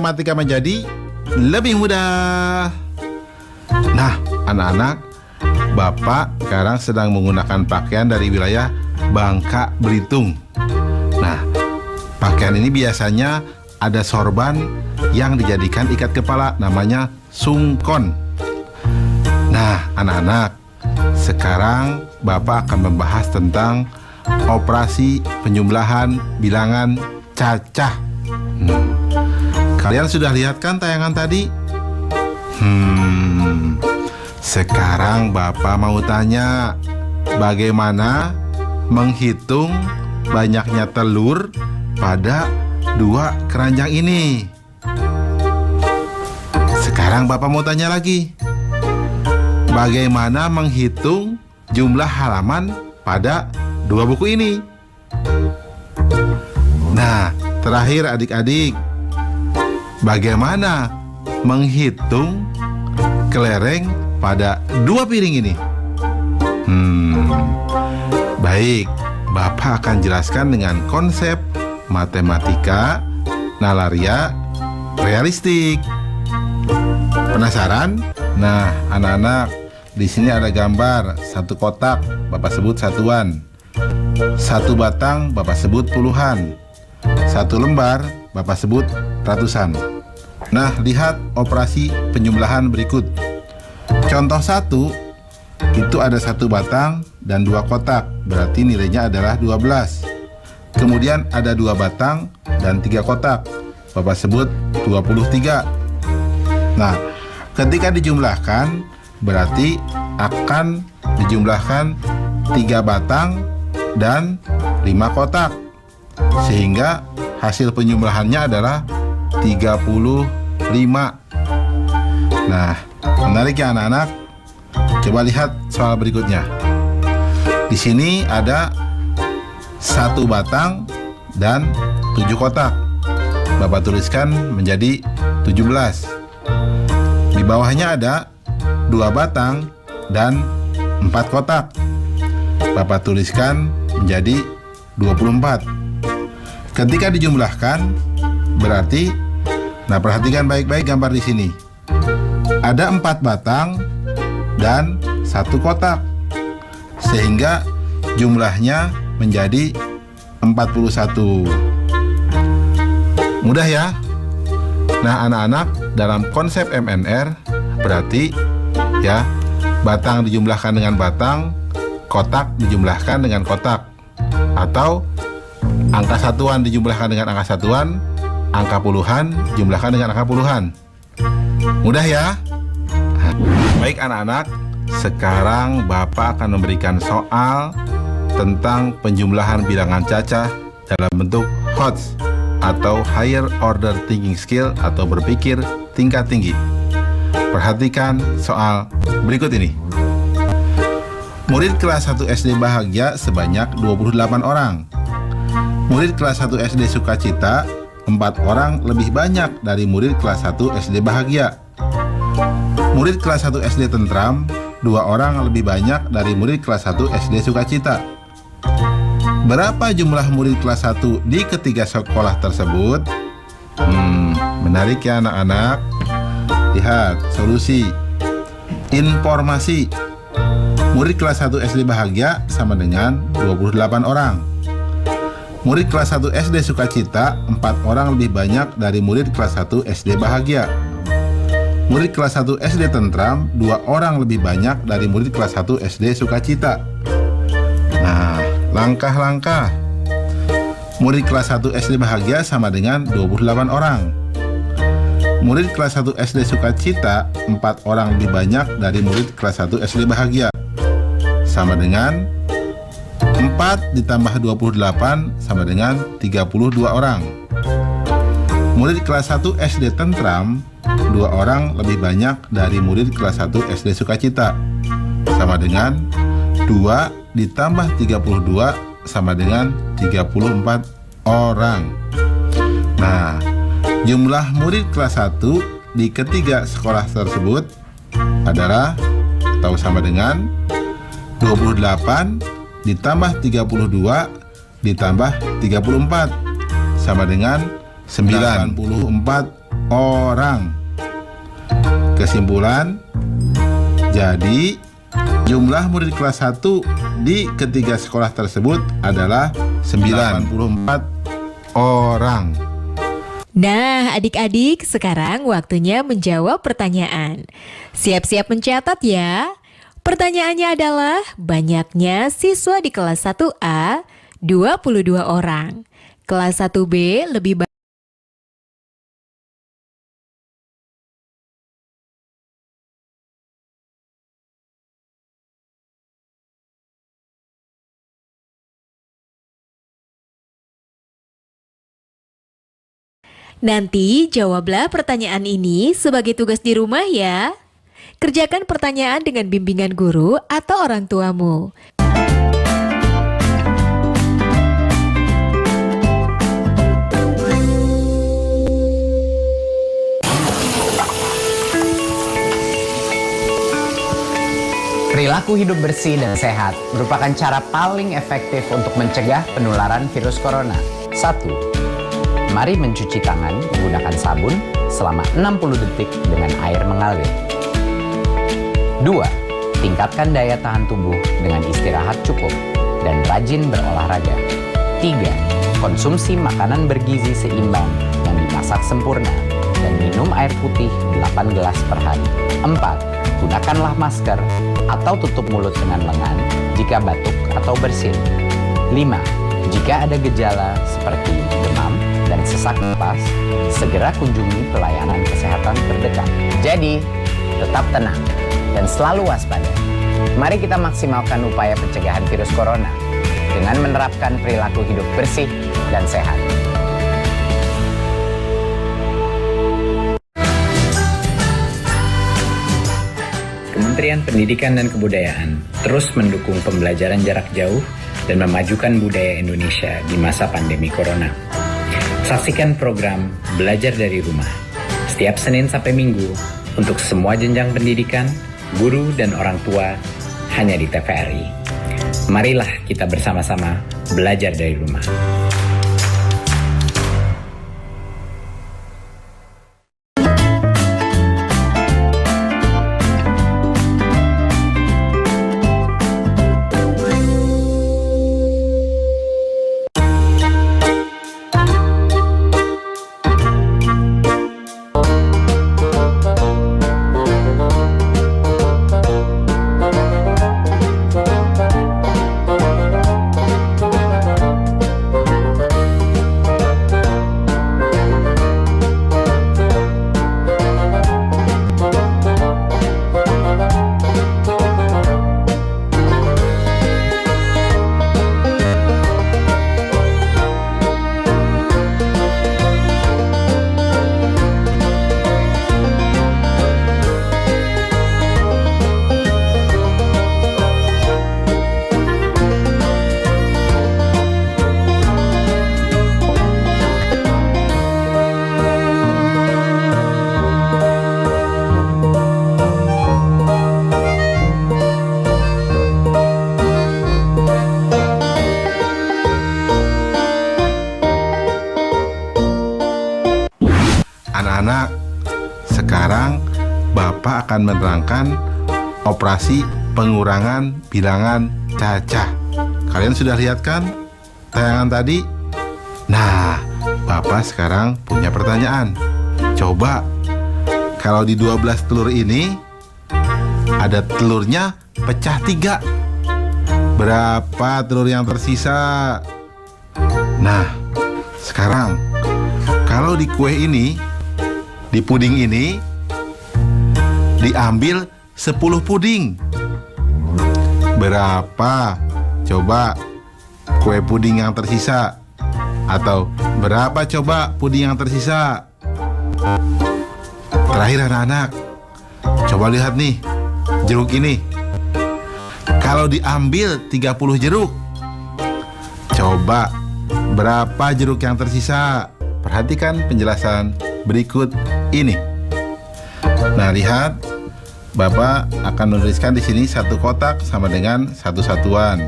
matematika menjadi lebih mudah. Nah, anak-anak, Bapak sekarang sedang menggunakan pakaian dari wilayah Bangka Belitung. Nah, pakaian ini biasanya ada sorban yang dijadikan ikat kepala, namanya sungkon. Nah, anak-anak, sekarang Bapak akan membahas tentang operasi penjumlahan bilangan cacah. Kalian sudah lihat kan tayangan tadi? Sekarang Bapak mau tanya, bagaimana menghitung banyaknya telur pada dua keranjang ini? Sekarang Bapak mau tanya lagi, bagaimana menghitung jumlah halaman pada dua buku ini? Nah, terakhir adik-adik, bagaimana menghitung kelereng pada dua piring ini? Baik, Bapak akan jelaskan dengan konsep matematika nalaria realistik. Penasaran? Nah, anak-anak, di sini ada gambar satu kotak, Bapak sebut satuan. Satu batang, Bapak sebut puluhan. Satu lembar, Bapak sebut ratusan. Nah, lihat operasi penjumlahan berikut. Contoh 1, itu ada satu batang dan dua kotak, berarti nilainya adalah 12. Kemudian ada dua batang dan tiga kotak, Bapak sebut 23. Nah, ketika dijumlahkan, berarti akan dijumlahkan 3 batang dan 5 kotak, sehingga hasil penjumlahannya adalah 35. Nah, menarik ya anak-anak? Coba lihat soal berikutnya. Di sini ada satu batang dan 7 kotak. Bapak tuliskan menjadi 17. Di bawahnya ada 2 batang dan 4 kotak. Bapak tuliskan menjadi 24. Ketika dijumlahkan, berarti, nah perhatikan baik-baik gambar di sini. Ada 4 batang dan 1 kotak, sehingga jumlahnya menjadi 41. Mudah ya? Nah anak-anak, dalam konsep MNR berarti ya, batang dijumlahkan dengan batang, kotak dijumlahkan dengan kotak, atau angka satuan dijumlahkan dengan angka satuan, angka puluhan dijumlahkan dengan angka puluhan. Mudah ya? Baik anak-anak, sekarang Bapak akan memberikan soal tentang penjumlahan bilangan cacah dalam bentuk HOTS atau Higher Order Thinking Skill atau berpikir tingkat tinggi. Perhatikan soal berikut ini. Murid kelas 1 SD bahagia sebanyak 28 orang. Murid kelas 1 SD sukacita 4 orang lebih banyak dari murid kelas 1 SD bahagia. Murid kelas 1 SD tentram 2 orang lebih banyak dari murid kelas 1 SD sukacita. Berapa jumlah murid kelas 1 di ketiga sekolah tersebut? Menarik ya anak-anak. Lihat solusi. Informasi. Murid kelas 1 SD bahagia sama dengan 28 orang. Murid kelas 1 SD sukacita 4 orang lebih banyak dari murid kelas 1 SD bahagia. Murid kelas 1 SD tentram 2 orang lebih banyak dari murid kelas 1 SD sukacita. Nah, langkah-langkah. Murid kelas 1 SD bahagia sama dengan 28 orang. Murid kelas 1 SD sukacita 4 orang lebih banyak dari murid kelas 1 SD bahagia, sama dengan 4 ditambah 28 sama dengan 32 orang. Murid kelas 1 SD tentram 2 orang lebih banyak dari murid kelas 1 SD sukacita, sama dengan 2 ditambah 32 sama dengan 34 orang. Nah, jumlah murid kelas 1 di ketiga sekolah tersebut adalah atau sama dengan 28 ditambah 32 ditambah 34 sama dengan 94 orang. Kesimpulan, jadi jumlah murid kelas 1 di ketiga sekolah tersebut adalah 94 orang. Nah, adik-adik, sekarang waktunya menjawab pertanyaan. Siap-siap mencatat ya. Pertanyaannya adalah, banyaknya siswa di kelas 1A 22 orang. Kelas 1B lebih banyak. Nanti jawablah pertanyaan ini sebagai tugas di rumah ya. Kerjakan pertanyaan dengan bimbingan guru atau orang tuamu. Perilaku hidup bersih dan sehat merupakan cara paling efektif untuk mencegah penularan virus corona. 1. Mari mencuci tangan menggunakan sabun selama 60 detik dengan air mengalir. 2. Tingkatkan daya tahan tubuh dengan istirahat cukup dan rajin berolahraga. 3. Konsumsi makanan bergizi seimbang yang dimasak sempurna dan minum air putih 8 gelas per hari. 4. Gunakanlah masker atau tutup mulut dengan lengan jika batuk atau bersin. 5. Jika ada gejala seperti demam dan sesak napas, segera kunjungi pelayanan kesehatan terdekat. Jadi, tetap tenang dan selalu waspada. Mari kita maksimalkan upaya pencegahan virus corona dengan menerapkan perilaku hidup bersih dan sehat. Kementerian Pendidikan dan Kebudayaan terus mendukung pembelajaran jarak jauh dan memajukan budaya Indonesia di masa pandemi corona. Saksikan program Belajar dari Rumah setiap Senin sampai Minggu untuk semua jenjang pendidikan, guru, dan orang tua hanya di TVRI. Marilah kita bersama-sama belajar dari rumah. Anak-anak, sekarang Bapak akan menerangkan operasi pengurangan bilangan cacah. Kalian sudah lihat kan tayangan tadi? Nah, Bapak sekarang punya pertanyaan. Coba, kalau di 12 telur ini ada telurnya pecah 3. Berapa telur yang tersisa? Nah, sekarang kalau di kue ini, di puding ini, diambil 10 puding. Berapa coba kue puding yang tersisa? Atau berapa coba puding yang tersisa? Terakhir anak-anak, coba lihat nih jeruk ini. Kalau diambil 30 jeruk, coba berapa jeruk yang tersisa? Perhatikan penjelasan berikut ini. Nah, lihat, Bapak akan menuliskan di sini satu kotak sama dengan satu satuan.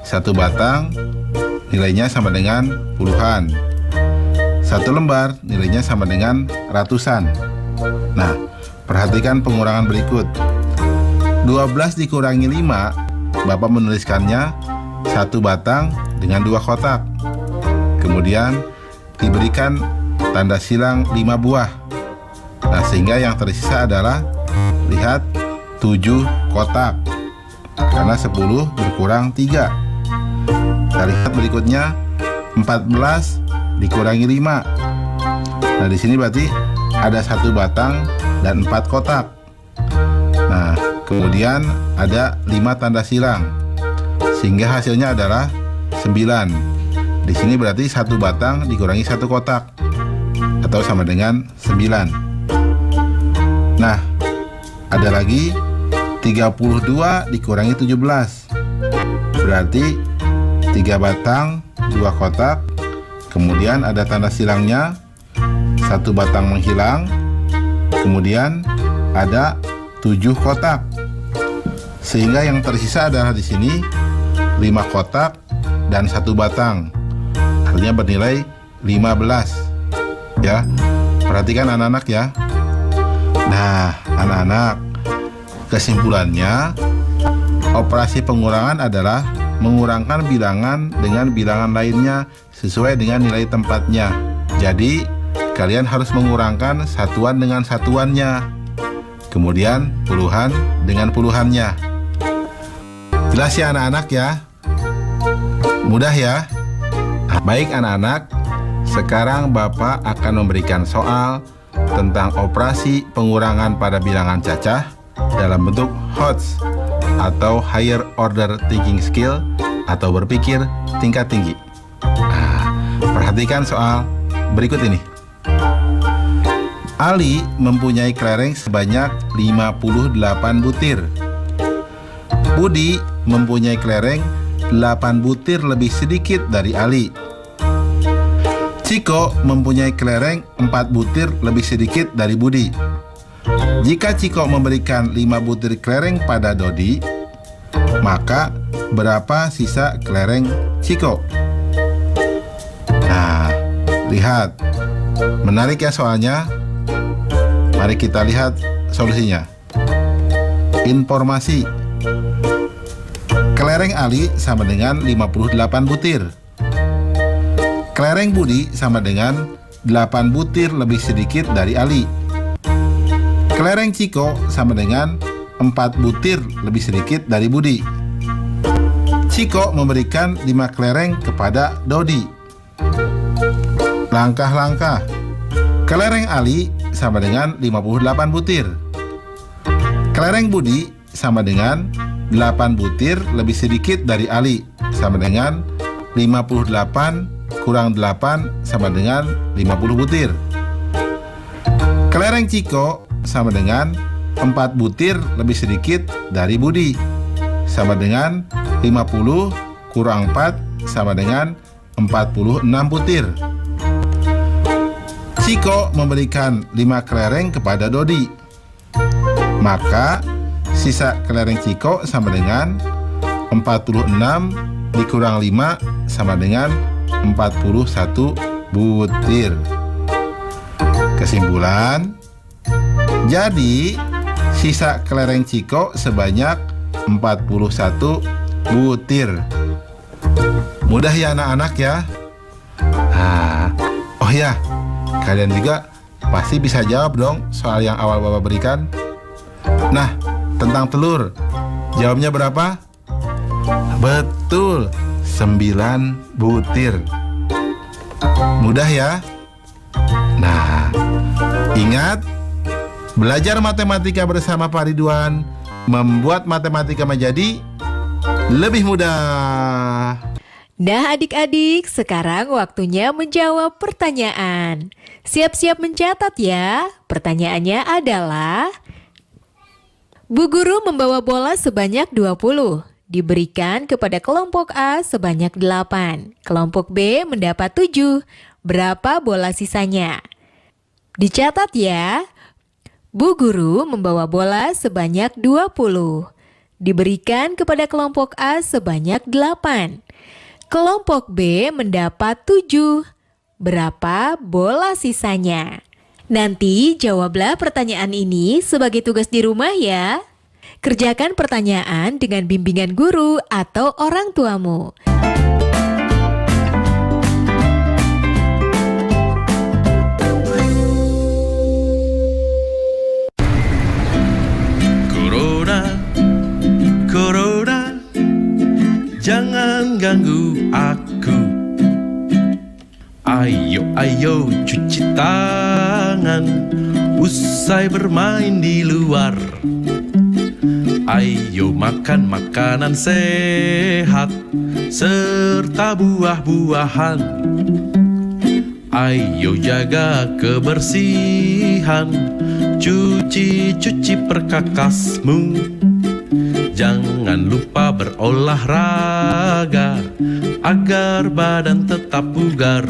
Satu batang nilainya sama dengan puluhan. Satu lembar nilainya sama dengan ratusan. Nah, perhatikan pengurangan berikut. 12 dikurangi 5, Bapak menuliskannya 1 batang dengan 2 kotak. Kemudian diberikan tanda silang 5 buah. Nah, sehingga yang tersisa adalah, lihat, 7 kotak. Karena 10 berkurang 3. Kita lihat berikutnya, 14 dikurangi 5. Nah, di sini berarti ada 1 batang dan 4 kotak. Nah, kemudian ada 5 tanda silang, sehingga hasilnya adalah 9. Di sini berarti 1 batang dikurangi 1 kotak, atau sama dengan 9. Nah, ada lagi 32 dikurangi 17. Berarti 3 batang, 2 kotak. Kemudian ada tanda silangnya, 1 batang menghilang. Kemudian ada 7 kotak. Sehingga yang tersisa adalah di sini 5 kotak dan 1 batang. Artinya bernilai 15. Ya. Perhatikan anak-anak ya. Nah, anak-anak, kesimpulannya, operasi pengurangan adalah mengurangkan bilangan dengan bilangan lainnya sesuai dengan nilai tempatnya. Jadi, kalian harus mengurangkan satuan dengan satuannya. Kemudian, puluhan dengan puluhannya. Jelas ya anak-anak ya? Mudah ya? Baik anak-anak, sekarang Bapak akan memberikan soal tentang operasi pengurangan pada bilangan cacah dalam bentuk HOTS atau Higher Order Thinking Skill atau berpikir tingkat tinggi. Perhatikan soal berikut ini. Ali mempunyai kelereng sebanyak 58 butir. Budi mempunyai kelereng 8 butir lebih sedikit dari Ali. Ciko mempunyai kelereng 4 butir lebih sedikit dari Budi. Jika Ciko memberikan 5 butir kelereng pada Dodi, maka berapa sisa kelereng Ciko? Nah, lihat. Menarik ya soalnya. Mari kita lihat solusinya. Informasi. Kelereng Ali sama dengan 58 butir. Kelereng Budi sama dengan 8 butir lebih sedikit dari Ali. Kelereng Ciko sama dengan 4 butir lebih sedikit dari Budi. Ciko memberikan 5 kelereng kepada Dodi. Langkah-langkah. Kelereng Ali sama dengan 58 butir. Kelereng Budi sama dengan 8 butir lebih sedikit dari Ali, sama dengan 58 kurang 8 sama dengan 50 butir. Kelereng Ciko sama dengan 4 butir lebih sedikit dari Budi, sama dengan 50 kurang 4 sama dengan 46 butir. Ciko memberikan 5 kelereng kepada Dodi. Maka sisa kelereng Ciko sama dengan 46 dikurang 5 sama dengan 41 butir. Kesimpulan, jadi sisa kelereng Ciko sebanyak 41 butir. Mudah ya anak-anak ya? Oh ya, kalian juga pasti bisa jawab dong soal yang awal Bapak berikan. Nah, tentang telur, jawabnya berapa? Betul, 9 butir. Mudah ya? Nah, ingat, belajar matematika bersama Pak Ridwan membuat matematika menjadi lebih mudah. Nah adik-adik, sekarang waktunya menjawab pertanyaan. Siap-siap mencatat ya. Pertanyaannya adalah, Bu Guru membawa bola sebanyak 20. Diberikan kepada kelompok A sebanyak 8. Kelompok B mendapat 7. Berapa bola sisanya? Dicatat ya. Bu Guru membawa bola sebanyak 20. Diberikan kepada kelompok A sebanyak 8. Kelompok B mendapat 7. berapa bola sisanya? Nanti jawablah pertanyaan ini sebagai tugas di rumah ya. Kerjakan pertanyaan dengan bimbingan guru atau orang tuamu. Corona, jangan ganggu aku. Ayo cuci tangan, usai bermain di luar. Ayo makan makanan sehat, serta buah-buahan. Ayo jaga kebersihan, cuci perkakasmu. Jangan lupa berolahraga agar badan tetap bugar.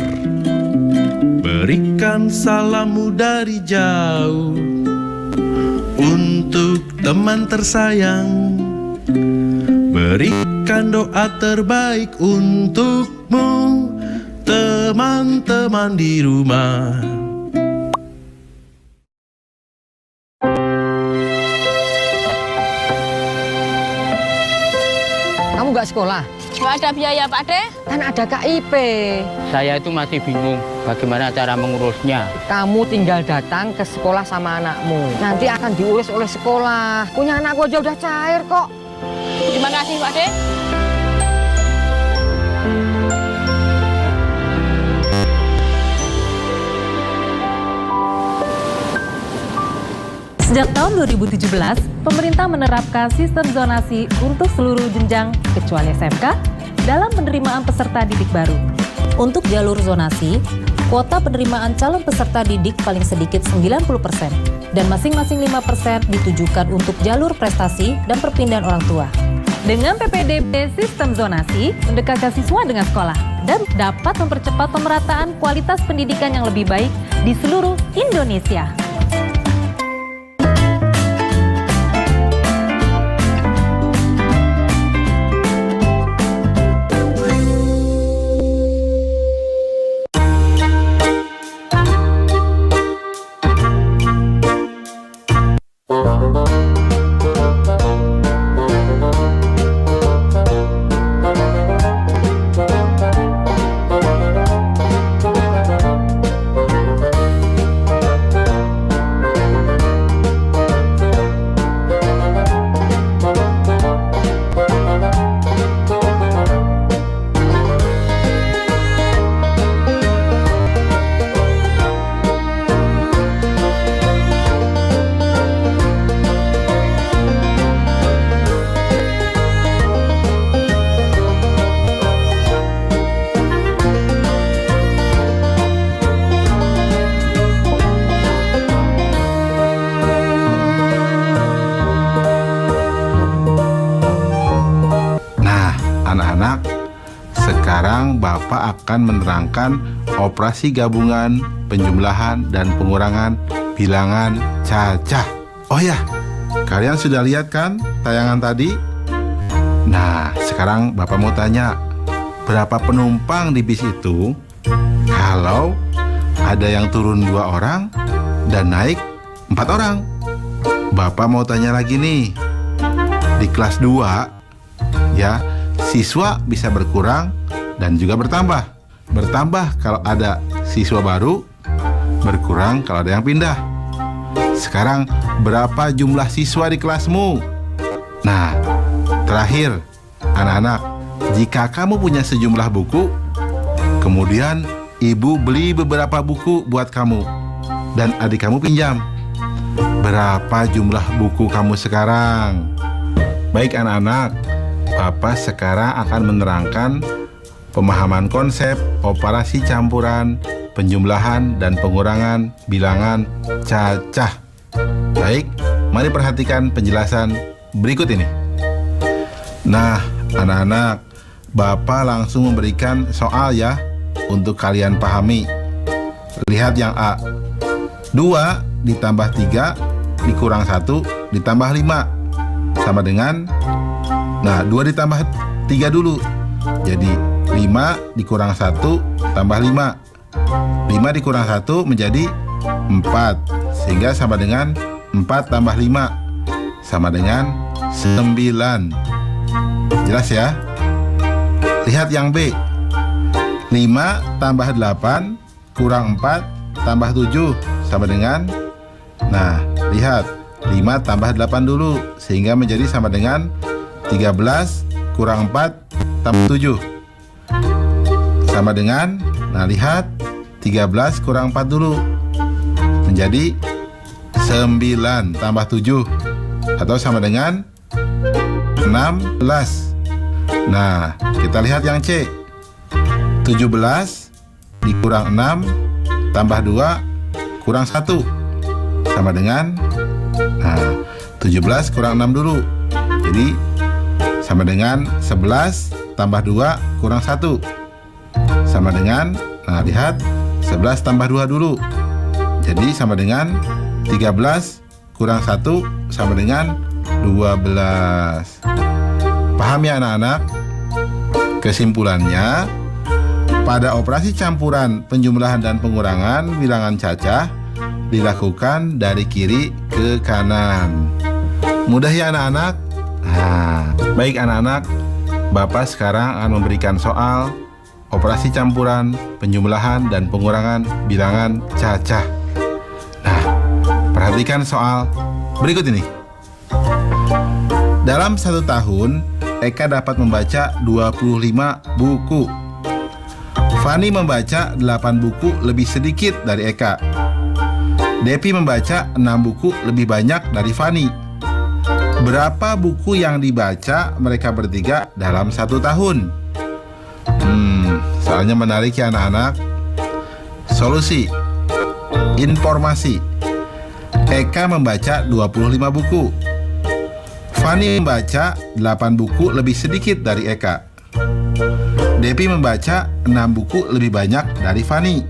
Berikan salammu dari jauh untuk teman tersayang. Berikan doa terbaik untukmu, teman-teman di rumah. Kamu nggak sekolah? Nggak ada biaya, Pak De. Kan ada KIP. Saya itu masih bingung bagaimana cara mengurusnya. Kamu tinggal datang ke sekolah sama anakmu. Nanti akan diurus oleh sekolah. Punya anakku aja udah cair kok. Terima kasih, Pak De. Sejak tahun 2017, pemerintah menerapkan sistem zonasi untuk seluruh jenjang kecuali SMK dalam penerimaan peserta didik baru. Untuk jalur zonasi, kuota penerimaan calon peserta didik paling sedikit 90% dan masing-masing 5% ditujukan untuk jalur prestasi dan perpindahan orang tua. Dengan PPDB sistem zonasi, mendekatkan siswa dengan sekolah dan dapat mempercepat pemerataan kualitas pendidikan yang lebih baik di seluruh Indonesia. Anak-anak, sekarang Bapak akan menerangkan operasi gabungan, penjumlahan, dan pengurangan bilangan cacah. Oh ya, kalian sudah lihat kan tayangan tadi? Nah, sekarang Bapak mau tanya, berapa penumpang di bis itu kalau ada yang turun 2 orang dan naik 4 orang? Bapak mau tanya lagi nih, di kelas 2, ya, siswa bisa berkurang dan juga bertambah. Bertambah kalau ada siswa baru, berkurang kalau ada yang pindah. Sekarang berapa jumlah siswa di kelasmu? Nah, terakhir, anak-anak, jika kamu punya sejumlah buku, kemudian ibu beli beberapa buku buat kamu dan adik kamu pinjam, berapa jumlah buku kamu sekarang? Baik anak-anak, Bapak sekarang akan menerangkan pemahaman konsep operasi campuran, penjumlahan, dan pengurangan bilangan cacah. Baik, mari perhatikan penjelasan berikut ini. Nah, anak-anak, Bapak langsung memberikan soal ya, untuk kalian pahami. Lihat yang A. 2 ditambah 3 dikurang 1 ditambah 5 sama dengan, nah 2 ditambah 3 dulu, jadi 5 dikurang 1 tambah 5 5 dikurang 1 menjadi 4, sehingga sama dengan 4 tambah 5 sama dengan 9. Jelas ya? Lihat yang B. 5 tambah 8 kurang 4 tambah 7 sama dengan, nah lihat, 5 tambah 8 dulu, sehingga menjadi sama dengan 13 kurang 4 tambah 7 sama dengan, nah lihat, 13 kurang 4 dulu menjadi 9 tambah 7 atau sama dengan 16. Nah, kita lihat yang C. 17 dikurang 6 tambah 2 kurang 1 sama dengan, nah 17 kurang 6 dulu, jadi sama dengan 11 tambah 2 kurang 1 sama dengan, nah lihat, 11 tambah 2 dulu, jadi sama dengan 13 kurang 1 sama dengan 12. Paham ya anak-anak? Kesimpulannya, pada operasi campuran penjumlahan dan pengurangan bilangan cacah dilakukan dari kiri ke kanan. Mudah ya anak-anak? Nah, baik anak-anak, Bapak sekarang akan memberikan soal operasi campuran, penjumlahan, dan pengurangan bilangan cacah. Nah, perhatikan soal berikut ini. Dalam 1 tahun, Eka dapat membaca 25 buku. Fani membaca 8 buku lebih sedikit dari Eka. Depi membaca 6 buku lebih banyak dari Fani. Berapa buku yang dibaca mereka bertiga dalam 1 tahun? Soalnya menarik ya anak-anak. Solusi. Informasi. Eka membaca 25 buku. Fani membaca 8 buku lebih sedikit dari Eka. Depi membaca 6 buku lebih banyak dari Fani.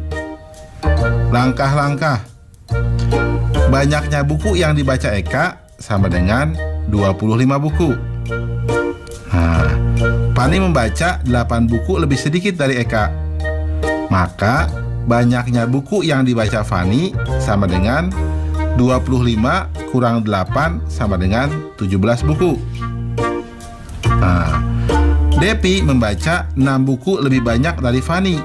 Langkah-langkah. Banyaknya buku yang dibaca Eka sama dengan 25 buku. Nah, Fani membaca 8 buku lebih sedikit dari Eka. Maka banyaknya buku yang dibaca Fani sama dengan 25 kurang 8 sama dengan 17 buku. Nah, Depi membaca 6 buku lebih banyak dari Fani.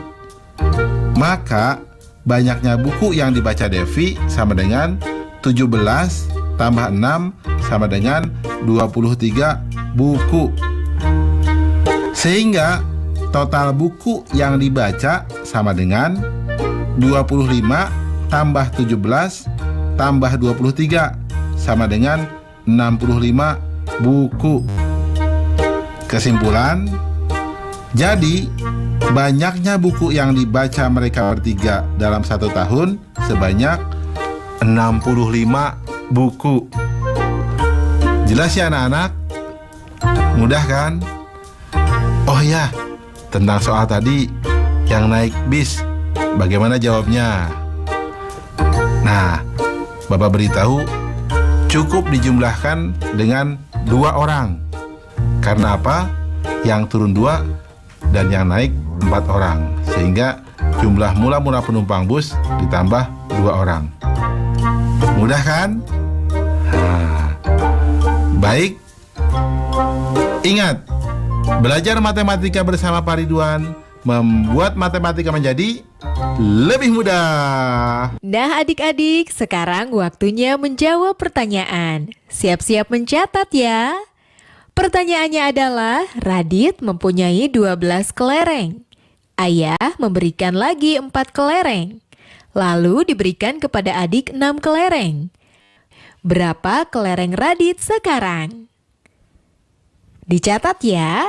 Maka banyaknya buku yang dibaca Devi sama dengan 17 tambah 6 sama dengan 23 buku. Sehingga total buku yang dibaca sama dengan 25 tambah 17 tambah 23 sama dengan 65 buku. Kesimpulan, jadi banyaknya buku yang dibaca mereka bertiga dalam 1 tahun sebanyak 65 buku. Jelas ya anak-anak? Mudah kan? Oh ya, tentang soal tadi yang naik bis, bagaimana jawabnya? Nah, Bapak beritahu cukup dijumlahkan dengan 2 orang. Karena apa? Yang turun 2 dan yang naik 4 orang. Sehingga jumlah mula-mula penumpang bus ditambah 2 orang. Mudah kan? Nah, baik. Ingat, belajar matematika bersama Pak Ridwan membuat matematika menjadi lebih mudah. Nah adik-adik, sekarang waktunya menjawab pertanyaan. Siap-siap mencatat ya. Pertanyaannya adalah, Radit mempunyai 12 kelereng. Ayah memberikan lagi 4 kelereng. Lalu diberikan kepada adik 6 kelereng. Berapa kelereng Radit sekarang? Dicatat ya.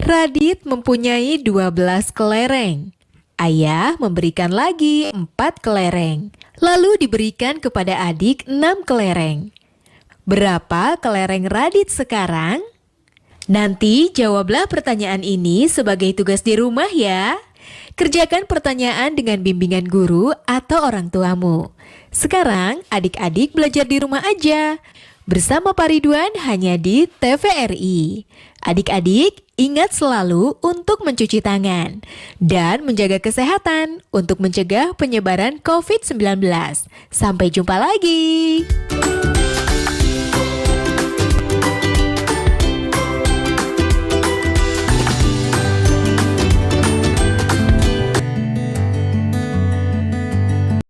Radit mempunyai 12 kelereng. Ayah memberikan lagi 4 kelereng. Lalu diberikan kepada adik 6 kelereng. Berapa kelereng Radit sekarang? Nanti jawablah pertanyaan ini sebagai tugas di rumah ya. Kerjakan pertanyaan dengan bimbingan guru atau orang tuamu. Sekarang adik-adik belajar di rumah aja. bersama Pak Ridwan hanya di TVRI. Adik-adik, ingat selalu untuk mencuci tangan dan menjaga kesehatan untuk mencegah penyebaran COVID-19. Sampai jumpa lagi.